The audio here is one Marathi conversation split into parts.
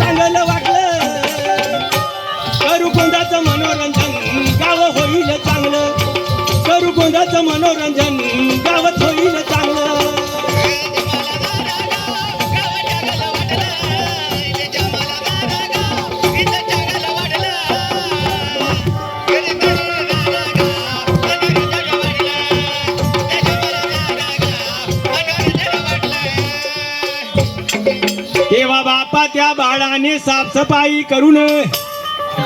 चांगलं वाटलं, करू गोंदाचं मनोरंजन गाव होईल चांगलं, करू गोंदाचं मनोरंजन गावात होईल चांगलं. तेव्हा बापा त्या बाळाने साफसफाई करून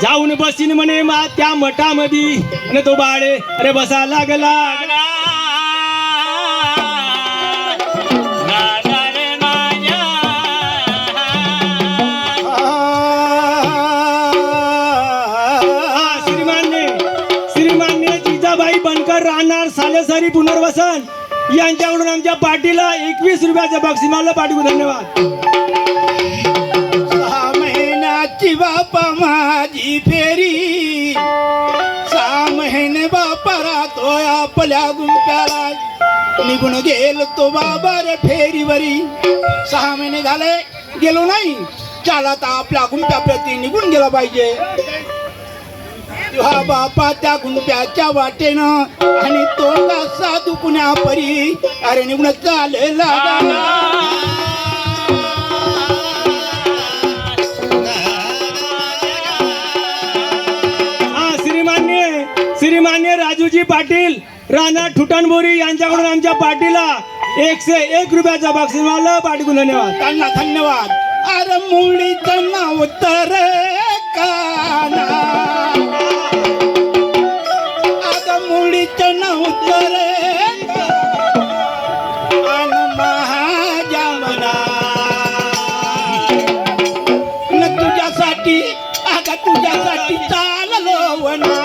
जाऊन बसीन म्हणे मा त्या मठामध्ये, आणि तो बाळे अरे बसा लागला. श्रीमान्य जिजाबाई बनकर राहणार सालेसरी पुनर्वसन यांच्याकडून आमच्या पार्टीला 21 रुपयाचं बक्षिसाला पाठवू. धन्यवाद. 6 महिन्याची बापा माझी फेरी, 6 महिने बापा राहतोय आपल्या गुंप्याला, निघून गेल तो बाबा रे फेरीवरी. 6 महिने झाले गेलो नाही, चाला तर आपल्या गुंप्याप्रती निघून गेला पाहिजे. हा बापा त्या गुंप्याच्या वाटेनं आणि तो साधू पुण्या परी अरे निघून चालेला. श्रीमान्य राजूजी पाटील राणा ठुटणबोरी यांच्याकडून आमच्या पार्टीला 101 रुपयाचा बक्षीसमाला पाठवून. धन्यवाद. त्यांना धन्यवाद. अरे मुळी त्यांना उत्तर काना, आता मुळी त्यांना उत्तर अन महाजा मना न तुझ्यासाठी, आता तुझ्यासाठी चाललो वना.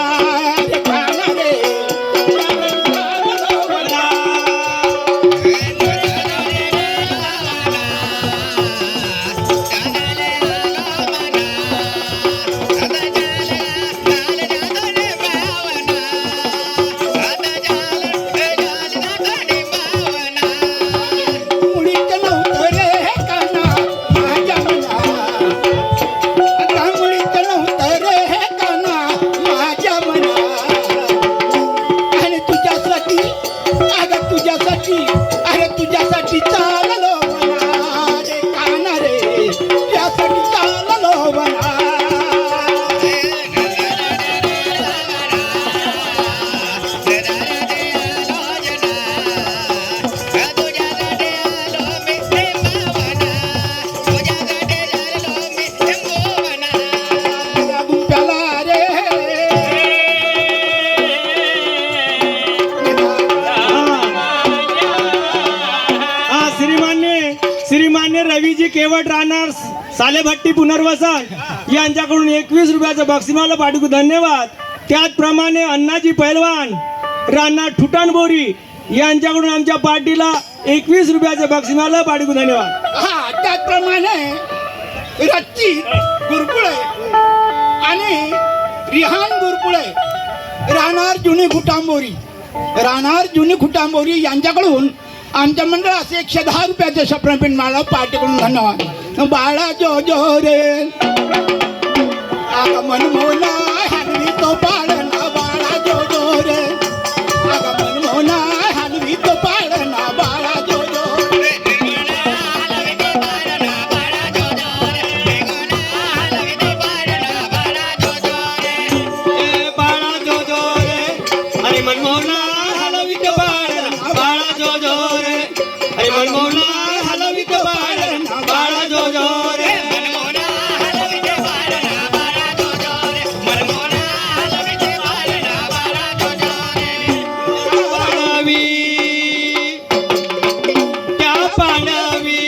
श्रीमान्य रवीजी केवट राहणार सालेभट्टी पुनर्वसन यांच्याकडून 21 रुपयाचं बक्षिसाला पाठवू. धन्यवाद. त्याचप्रमाणे अण्णाजी पैलवान राहणार ठुटणबोरी यांच्याकडून आमच्या पार्टीला 21 रुपयाचं बक्षिसाला पाठवू. धन्यवाद. हा त्याचप्रमाणे रच्ची गुरकुळे आणि रिहान गुरकुळे राहणार जुनी खुटांबोरी यांच्याकडून आमच्या मंडळास 110 रुपयाचे स्वप्नपिंड मला पार्टीकडून. धन्यवाद. बाळा जो जो रे आगमन मोना हलवी तो पाळणा, बाळा जो जो रे आगमन मोना हलवी तो पाळणा, बाळा जो जो रे हलवी तो पाळणा, बाळा जो जो रे हलवी तो पाळणा, बाळा जो जो रे बाळा जो जो रे अरे मनमोहना हलवीत बाळा, बाळा जो जो रे अरे मनमोहना हलवीत बाळा, बाळा जो जो रे मनमोहना हलवी तो पाळणा, बाळा जो जो रे मनमोहना हलवी तो पाळणा, बाळा जो जो रे पाळावी त्या पाळावी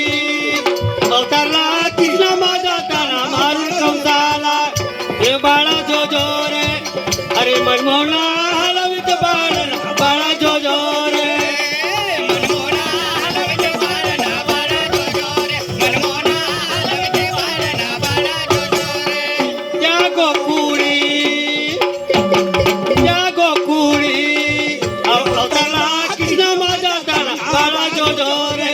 अवतारला कृष्णा माझा तारा मारून कंसाला. हे बाळा जो जो रे अरे मनमोहना हलवीत बाळा, बाळा जो जो रे मनमोहना हलवी तो पाळणा, बाळा जो जो रे मनमोहना हलवी तो पाळणा, बाळा जो जो रे त्या गोकुळी अवतारला कृष्णा माझा तारा बाळा जो जो रे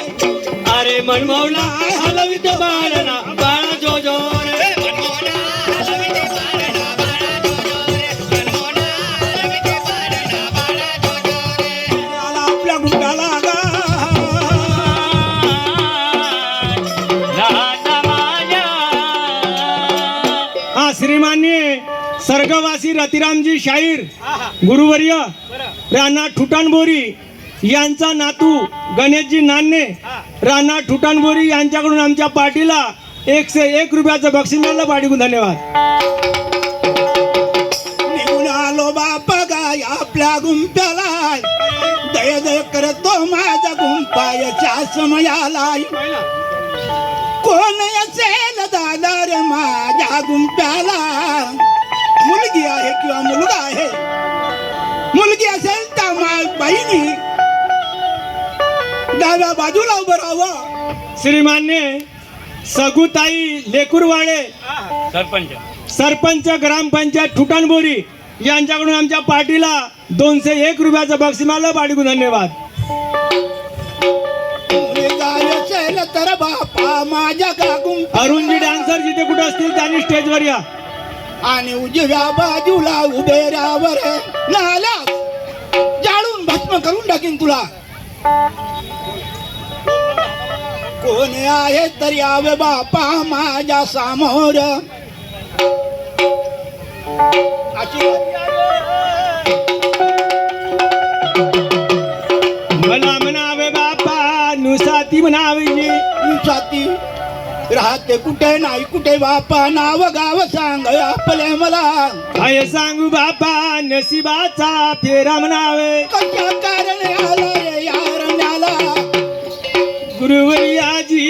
अरे मनमोहना हलवीत बाळा, बाळा जो जो रे श्रीमान्य सर्गवासी रतिरामजी शाहीर गुरुवर्य राणा ठुटाणबोरी यांचा नातू गणेशजी नान्ने राणा ठुटाणबोरी यांच्याकडून आमच्या पार्टीला 101 रुपयाचं बक्षीस मिळालं. पाठीकडून धन्यवाद. निघून आलो बापा गाय आपल्या गुंप्याला, दय दय करतो माझा गुंपायच्या समयाला. कोण असेल दादा रे माझ्या गुंप्याला, मुलगी आहे किंवा मुलगा आहे, मुलगी असेल तर बहिणी डाव्या बाजूला उभं राहावं. श्रीमान्य सगुताई लेकुरवाडे सरपंच ग्रामपंचायत ठुटाणबोरी यांच्याकडून आमच्या पार्टीला 201 रुपयाचं बक्षीस मिळालं. पाठीकडून धन्यवाद. असेल तर बापा माझ्या गुंप. अरुणजी डान्सर जिथे कुठे असतील त्यांनी स्टेजवर या. आणि उजव्या बाजूला उभे राहावर नाला जाळून भस्म करून टाकीन तुला. कोण आहे तर यावे बापा माझ्या समोर. मला म्हणावे बापा नुसाती म्हणावी साथी राहते कुठे नाही कुठे बापा, नाव गाव सांग आपले मला. काय सांगू बापा नशिबाचा फेरा म्हणावे. कशा कारण आला रे यार न्याला. गुरुवर्याजी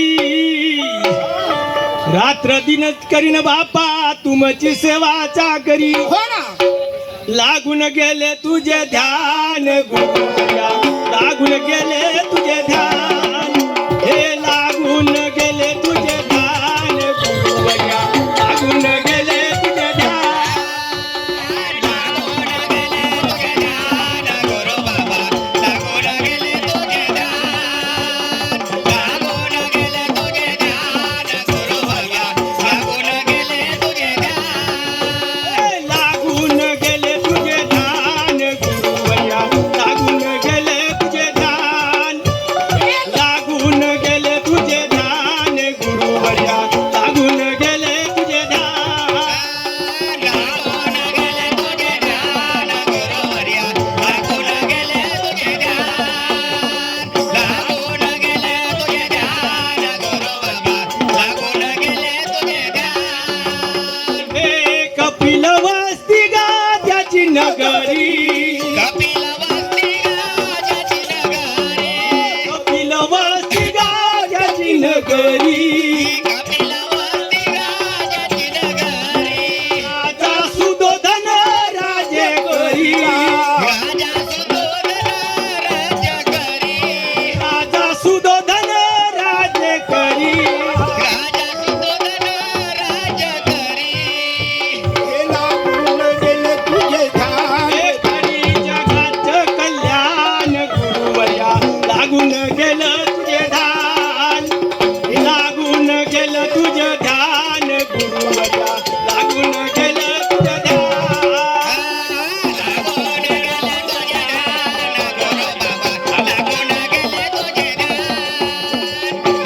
रात्र दिनच करीन बापा तुमची सेवाचा करी. हो ना, लागून गेले तुझे ध्यान गुरुवर्या, लागून गेले तुझे ध्यान, हे लागून गेले तुझे ध्यान गुरुवर्या, लागून गेले तुझे ध्यान, लागून गेले तुझे ध्यान गुरु बाबा, लागून गेले तुझे ध्यान, लागून गेले तुझे ध्यान गुरु बाबा, लागून गेले तुझे ध्यान, लागून गेले तुझे ध्यान गुरुवर्या, लागून गेले तुझे ध्यान, लागून गेले तुझे ध्यान गुरुवर्या, लागून गेले तुझे ध्यान, लागून गेले तुझे ध्यान गुरुवर्या, लागून गेले तुझे ध्यान, लागून गेले तुझे ध्यान गुरु बाबा, लागून गेले तुझे ध्यान. हे कपिल वस्ती गात्याची नगरी, कपिल वस्ती गात्याची नगरी, कपिल वस्ती गात्याची नगरी, कपिल वस्ती गात्याची नगरी. राजा सुदोधन राजे करी, राजा सुदोधन राजे करी, राजा सुदोधन राजे करी, राजा सुदोधन राजे करी. हे लागून गेले तुझे ध्यान. हे करी जगाचं कल्याण गुरुवर्या, लागून गेलं तुझे ध्यान, लागून गेलं तुझे ध्यान गुरुवर्या, लागून गेलं तुझे ध्यान, लागून गेलं तुझे ध्यान गुरु बाबा, लागून गेले तुझे ध्यान,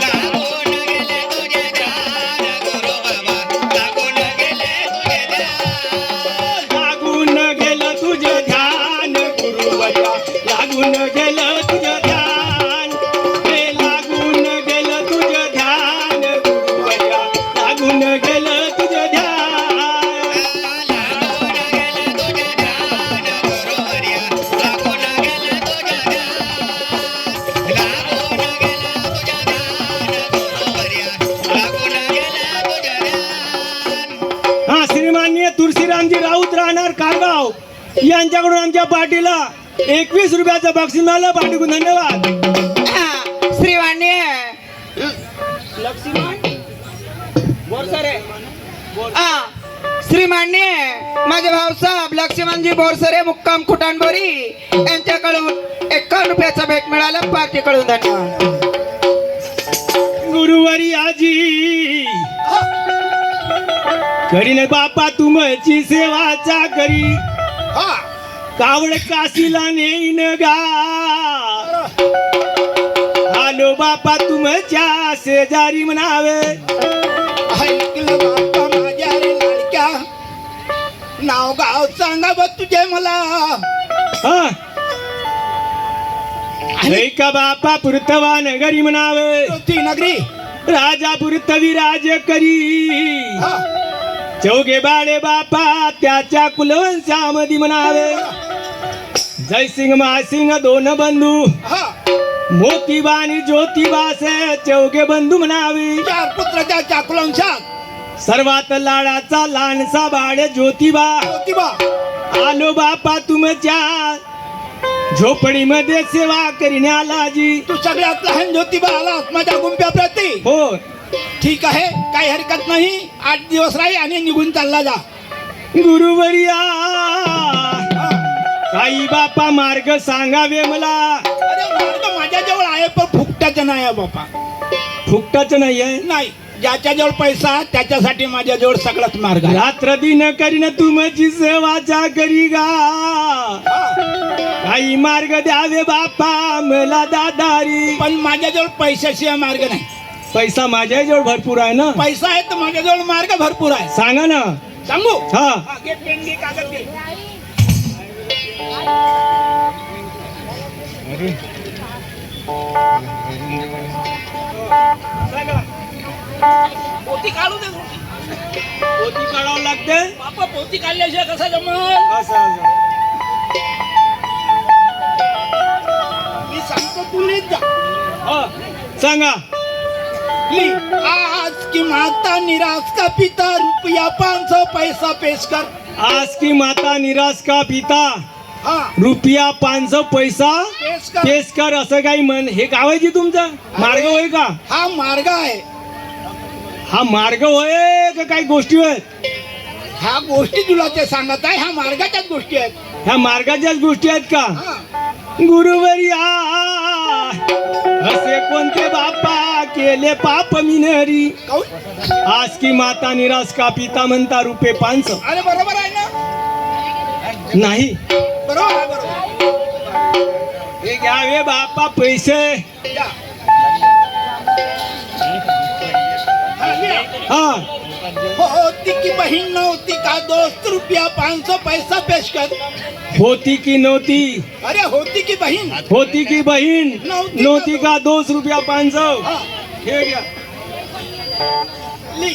लागून गेले तुझे ध्यान गुरु बाबा, लागून गेले तुझे ध्यान, लागून गेलं तुझे ध्यान गुरुवर्या, लागून गेलं तुझे ध्यान, हे लागून गेलं तुझे ध्यान गुरुवर्या, लागून गेलं तुझे ध्यान, लागून गेलं तुझे ध्यान गुरुवर्या, लागून गेलं तुझे ध्यान, लागून गेलं तुझे ध्यान गुरुवर्या, लागून गेलं तुझे ध्यान. हा श्रीमान्य तुळशीरामजी राऊत राहणार कारगाव यांच्याकडून आमच्या पार्टीला 21 रुपयाचं बक्षीस मिळालं. पाठीकडून धन्यवाद. श्रीवाणी श्रीमान्य माझे भाऊसाहेब लक्ष्मणजी बोरसरे मुक्काम खुटाणबोरी यांच्याकडून 51 रुपयाचा भेट मिळाला. पार्टीकडून धन्यवाद. गुरुवारी आजी करीन बापा तुमची सेवाचा करी, हा कावड काशीला नेईन गा, आलो बापा तुमच्या शेजारी म्हणावे. ऐकलं बाप्पा माझ्या रे लाडक्या, हा ऐका बापा पुरतवा नगरी म्हणावे ती नगरी राजा पुरतवी राज करी हा. चौघे बाळे बापा त्याच्या कुलवंशामध्ये म्हणावे जयसिंग महासिंग दोन बंधू हा. मोतीबा आणि ज्योतिबास चौघे बंधू म्हणावे 4 पुत्र त्या चाकुलांशात सर्वात लाडाचा लहानसा बाळ ज्योतिबा ज्योतिबा आलो बापा तुमच्या झोपडीमध्ये सेवा करण्याला जी तू सगळ्यात लहान ज्योतिबा आलास माझ्या गुंप्याप्रती हो ठीक आहे काही हरकत नाही 8 दिवस राही आणि निघून चालला जा गुरुवर्या हा. काही बापा मार्ग सांगावे मला अरे मार्ग माझ्याजवळ आहे पण फुकटाचं नाही आहे बापा फुकटाचं नाहीये नाही ज्याच्याजवळ पैसा त्याच्यासाठी माझ्याजवळ सगळाच मार्ग आहे रात्र दिन करीन तुमची सेवाचा करी गा काही मार्ग द्यावे बापा मला दादारी पण माझ्याजवळ पैशाशिवाय मार्ग नाही पैसा माझ्याजवळ भरपूर आहे ना पैसा आहे तर माझ्याजवळ मार्ग भरपूर आहे सांगा ना सांगू हा हा, घे पेन घे कागद घे पोती काढू दे पोती काढावं लागते बापा पोती काढल्याशिवाय कसा जमल असं मी सांगतो तू लिहित जा हा, सांगा ली आज की माता निराश का पिता रुपया 500 पैसा पेश कर आज की माता निराश का पिता हा रुपया 500 पैसा पेश कर पेश कर असं काही म्हण हे गाव आहे जी तुमचा मार्ग होय का हा मार्ग आहे हा मार्ग होय का काही गोष्टी आहेत ह्या गोष्टी तुला ते सांगत आहे ह्या मार्गाच्याच गोष्टी आहेत ह्या मार्गाच्याच गोष्टी आहेत का हा. गुरुवर्या असे कोणते बापा केले पाप मिनरी काहून? आज की माता निराश का पिता म्हणता रुपये 500 अरे बरोबर आहे ना नाही बरोबर आहे बरोबर हे घ्यावे बापा पैसे या. हा, लिहा. हा होती की बहीण नव्हती का दोस्त रुपया 500 पैसा पेश कर होती की नव्हती अरे होती की बहीण होती की बहीण नव्हती का 2 रुपया 500 हा हे घ्या ली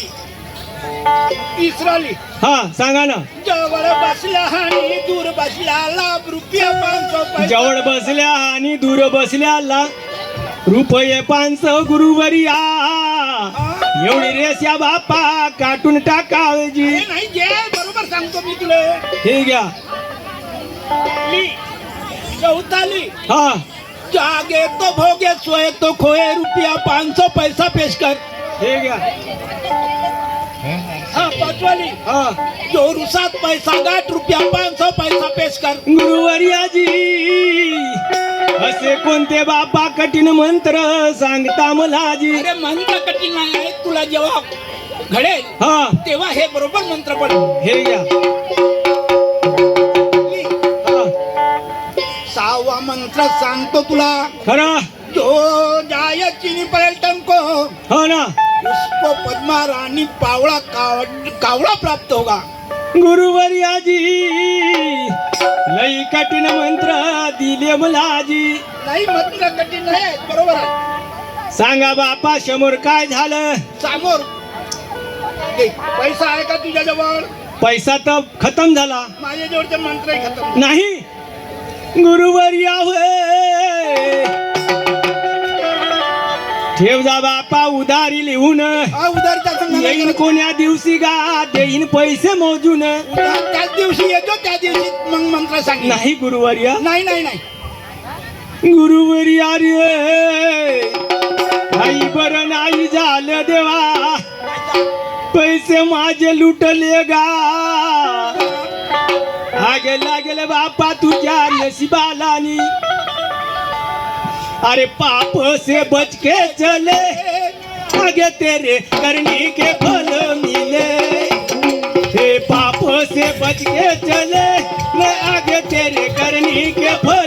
तिसरा ली हा सांगा ना जवळ बसल्या आणि दूर बसल्या लाभ रुपया 500 पैसा जवळ बसल्या आणि दूर बसल्याला रुपये 500 गुरुवर्या हा. एवढी रेस या बापा काटून टाकावे जी अरे नाही जे बरोबर सांगतो मी तुला हे घ्या ली चौथा ली हा जागे तो भोगे सोए तो खोए रुपया 500 पैसा पेश कर हे घ्या हाँ पांचवाली हा जो रुसात पैसा गाठ रुपया 500 पैसा पेश कर गुरुवर्या जी असे कोणते बापा कठीण मंत्र सांगता मला जी अरे मंत्र कठीण नाही आहे तुला जेव्हा घडेल हा तेव्हा हे बरोबर मंत्र पडेल हे घ्या हा 6वा मंत्र सांगतो तुला खरा जो जाय चीनी पर्यटन को हो ना उसको पद्मा रानी पावड़ा कावड़ा प्राप्त होगा गुरुवर्या जी लई कठीण मंत्र दिले मला जी नाही मंत्र कठीण नाही आहे, बरोबर आहे सांगा बापा समोर काय झालं समोर दे. पैसा आहे का तुझ्या जवळ पैसा तर खतम झाला माझ्या जवळचे मंत्र खतम नाही गुरुवर्या होय ठेव जा बापा उधारी लिहून हा उधारचा संघ नाही येईन करत. कोण्या दिवशी गा देईन पैसे मोजून उधार त्याच दिवशी येतो त्या दिवशी मग मंत्र सांग नाही गुरुवर्या नाही नाही नाही गुरुवर्या रे काही बरं नाही झालं देवा पैसे माझे लुटले गा आगे लागेल बापा तुझ्या नशिबालानी अरे पाप से बच के चले आगे तेरे करने के फल मिले हे पाप से बच के चले न आगे तेरे करने के फल